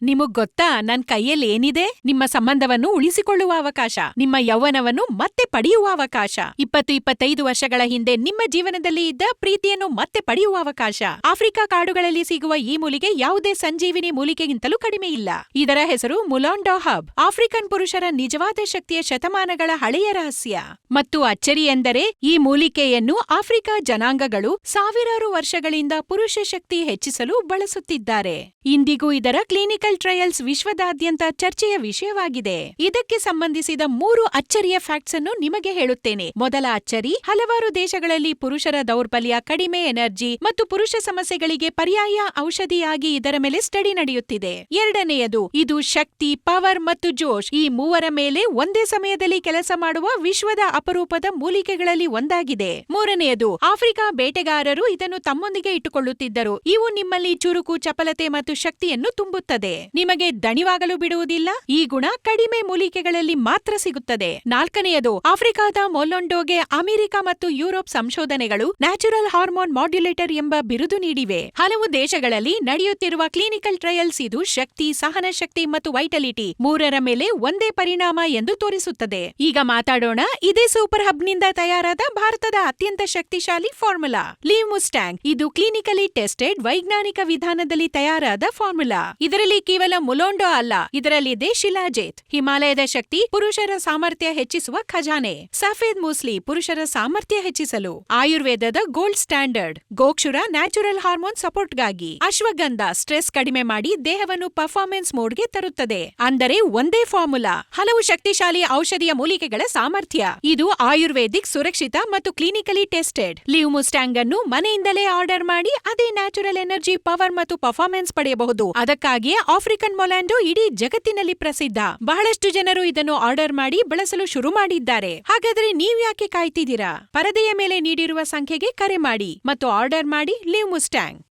ನಿಮಗ್ ಗೊತ್ತಾ ನನ್ ಕೈಯಲ್ಲಿ ಏನಿದೆ? ನಿಮ್ಮ ಸಂಬಂಧವನ್ನು ಉಳಿಸಿಕೊಳ್ಳುವ ಅವಕಾಶ, ನಿಮ್ಮ ಯೌವನವನ್ನು ಮತ್ತೆ ಪಡೆಯುವ ಅವಕಾಶ, 20-25 ವರ್ಷಗಳ ಹಿಂದೆ ನಿಮ್ಮ ಜೀವನದಲ್ಲಿ ಇದ್ದ ಪ್ರೀತಿಯನ್ನು ಮತ್ತೆ ಪಡೆಯುವ ಅವಕಾಶ. ಆಫ್ರಿಕಾ ಕಾಡುಗಳಲ್ಲಿ ಸಿಗುವ ಈ ಮೂಲಿಕೆ ಯಾವುದೇ ಸಂಜೀವಿನಿ ಮೂಲಿಕೆಗಿಂತಲೂ ಕಡಿಮೆ ಇಲ್ಲ. ಇದರ ಹೆಸರು ಮುಲಾಂಡಾ ಹಬ್. ಆಫ್ರಿಕನ್ ಪುರುಷರ ನಿಜವಾದ ಶಕ್ತಿಯ ಶತಮಾನಗಳ ಹಳೆಯ ರಹಸ್ಯ. ಮತ್ತು ಅಚ್ಚರಿ ಎಂದರೆ ಈ ಮೂಲಿಕೆಯನ್ನು ಆಫ್ರಿಕಾ ಜನಾಂಗಗಳು ಸಾವಿರಾರು ವರ್ಷಗಳಿಂದ ಪುರುಷ ಶಕ್ತಿ ಹೆಚ್ಚಿಸಲು ಬಳಸುತ್ತಿದ್ದಾರೆ. ಇಂದಿಗೂ ಇದರ ಕ್ಲಿನಿಕಲ್ ಟ್ರಯಲ್ಸ್ ವಿಶ್ವದಾದ್ಯಂತ ಚರ್ಚೆಯ ವಿಷಯವಾಗಿದೆ. ಇದಕ್ಕೆ ಸಂಬಂಧಿಸಿದ 3 ಅಚ್ಚರಿಯ ಫ್ಯಾಕ್ಟ್ಸ್ ಅನ್ನು ನಿಮಗೆ ಹೇಳುತ್ತೇನೆ. ಮೊದಲ ಅಚ್ಚರಿ, ಹಲವಾರು ದೇಶಗಳಲ್ಲಿ ಪುರುಷರ ದೌರ್ಬಲ್ಯ, ಕಡಿಮೆ ಎನರ್ಜಿ ಮತ್ತು ಪುರುಷ ಸಮಸ್ಯೆಗಳಿಗೆ ಪರ್ಯಾಯ ಔಷಧಿಯಾಗಿ ಇದರ ಮೇಲೆ ಸ್ಟಡಿ ನಡೆಯುತ್ತಿದೆ. ಎರಡನೆಯದು, ಇದು ಶಕ್ತಿ, ಪವರ್ ಮತ್ತು ಜೋಶ್ ಈ ಮೂವರ ಮೇಲೆ ಒಂದೇ ಸಮಯದಲ್ಲಿ ಕೆಲಸ ಮಾಡುವ ವಿಶ್ವದ ಅಪರೂಪದ ಮೂಲಿಕೆಗಳಲ್ಲಿ ಒಂದಾಗಿದೆ. ಮೂರನೆಯದು, ಆಫ್ರಿಕಾ ಬೇಟೆಗಾರರು ಇದನ್ನು ತಮ್ಮೊಂದಿಗೆ ಇಟ್ಟುಕೊಳ್ಳುತ್ತಿದ್ದರು. ಇವು ನಿಮ್ಮಲ್ಲಿ ಚುರುಕು, ಚಪಲತೆ ಮತ್ತು ಶಕ್ತಿಯನ್ನು ತುಂಬುತ್ತದೆ. ನಿಮಗೆ ದಣಿವಾಗಲು ಬಿಡುವುದಿಲ್ಲ. ಈ ಗುಣ ಕಡಿಮೆ ಮೂಲಿಕೆಗಳಲ್ಲಿ ಮಾತ್ರ ಸಿಗುತ್ತದೆ. ನಾಲ್ಕನೆಯದು, ಆಫ್ರಿಕಾದ ಮೊಲೊಂಡೋಗೆ ಅಮೆರಿಕ ಮತ್ತು ಯುರೋಪ್ ಸಂಶೋಧನೆಗಳು ನ್ಯಾಚುರಲ್ ಹಾರ್ಮೋನ್ ಮಾಡ್ಯುಲೇಟರ್ ಎಂಬ ಬಿರುದು ನೀಡಿವೆ. ಹಲವು ದೇಶಗಳಲ್ಲಿ ನಡೆಯುತ್ತಿರುವ ಕ್ಲಿನಿಕಲ್ ಟ್ರಯಲ್ಸ್ ಇದು ಶಕ್ತಿ, ಸಹನ ಶಕ್ತಿ ಮತ್ತು ವೈಟಲಿಟಿ ಮೂರರ ಮೇಲೆ ಒಂದೇ ಪರಿಣಾಮ ಎಂದು ತೋರಿಸುತ್ತದೆ. ಈಗ ಮಾತಾಡೋಣ ಇದೇ ಸೂಪರ್ ಹಬ್ನಿಂದ ತಯಾರಾದ ಭಾರತದ ಅತ್ಯಂತ ಶಕ್ತಿಶಾಲಿ ಫಾರ್ಮುಲಾ ಲೀವ್ ಮುಸ್ಟ್ಯಾಂಗ್. ಇದು ಕ್ಲಿನಿಕಲಿ ಟೆಸ್ಟೆಡ್ ವೈಜ್ಞಾನಿಕ ವಿಧಾನದಲ್ಲಿ ತಯಾರಾದ ಫಾರ್ಮುಲಾ. ಇದರಲ್ಲಿ ಕೇವಲ ಮುಲೋಂಡೋ ಅಲ್ಲ, ಇದರಲ್ಲಿದೆ ಶಿಲಾಜೇತ್, ಹಿಮಾಲಯದ ಶಕ್ತಿ, ಪುರುಷರ ಸಾಮರ್ಥ್ಯ ಹೆಚ್ಚಿಸುವ ಖಜಾನೆ. ಸಫೇದ್ ಮೂಸ್ಲಿ, ಪುರುಷರ ಸಾಮರ್ಥ್ಯ ಹೆಚ್ಚಿಸಲು. ಆಯುರ್ವೇದದ gold standard Gokshura, natural hormone ಸಪೋರ್ಟ್ಗಾಗಿ. ಅಶ್ವಗಂಧ, ಸ್ಟ್ರೆಸ್ ಕಡಿಮೆ ಮಾಡಿ ದೇಹವನ್ನು ಪರ್ಫಾರ್ಮೆನ್ಸ್ ಮೋಡ್ಗೆ ತರುತ್ತದೆ. ಅಂದರೆ ಒಂದೇ ಫಾರ್ಮುಲಾ, ಹಲವು ಶಕ್ತಿಶಾಲಿ ಔಷಧಿಯ ಮೂಲಿಕೆಗಳ ಸಾಮರ್ಥ್ಯ. ಇದು ಆಯುರ್ವೇದಿಕ್, ಸುರಕ್ಷಿತ ಮತ್ತು ಕ್ಲಿನಿಕಲಿ ಟೆಸ್ಟೆಡ್. ಲೀವ್ ಮುಸ್ಟ್ಯಾಂಗ್ ಅನ್ನು ಮನೆಯಿಂದಲೇ ಆರ್ಡರ್ ಮಾಡಿ ಅದೇ ನ್ಯಾಚುರಲ್ ಎನರ್ಜಿ, ಪವರ್ ಮತ್ತು ಪರ್ಫಾರ್ಮೆನ್ಸ್ ಪಡೆಯಬಹುದು. ಅದಕ್ಕಾಗಿಯೇ ಆಫ್ರಿಕನ್ ಮೊಲಾಂಡೋ ಇಡೀ ಜಗತ್ತಿನಲ್ಲಿ ಪ್ರಸಿದ್ಧ. ಬಹಳಷ್ಟು ಜನರು ಇದನ್ನು ಆರ್ಡರ್ ಮಾಡಿ ಬಳಸಲು ಶುರು ಮಾಡಿದ್ದಾರೆ. ಹಾಗಾದ್ರೆ ನೀವ್ಯಾಕೆ ಕಾಯ್ತಿದ್ದೀರಾ? ಪರದೆಯ ಮೇಲೆ ನೀಡಿರುವ ಸಂಖ್ಯೆಗೆ ಕರೆ ಮಾಡಿ ಮತ್ತು ಆರ್ಡರ್ ಮಾಡಿ ಲೀವ್ ಮುಸ್ಟ್ಯಾಂಗ್.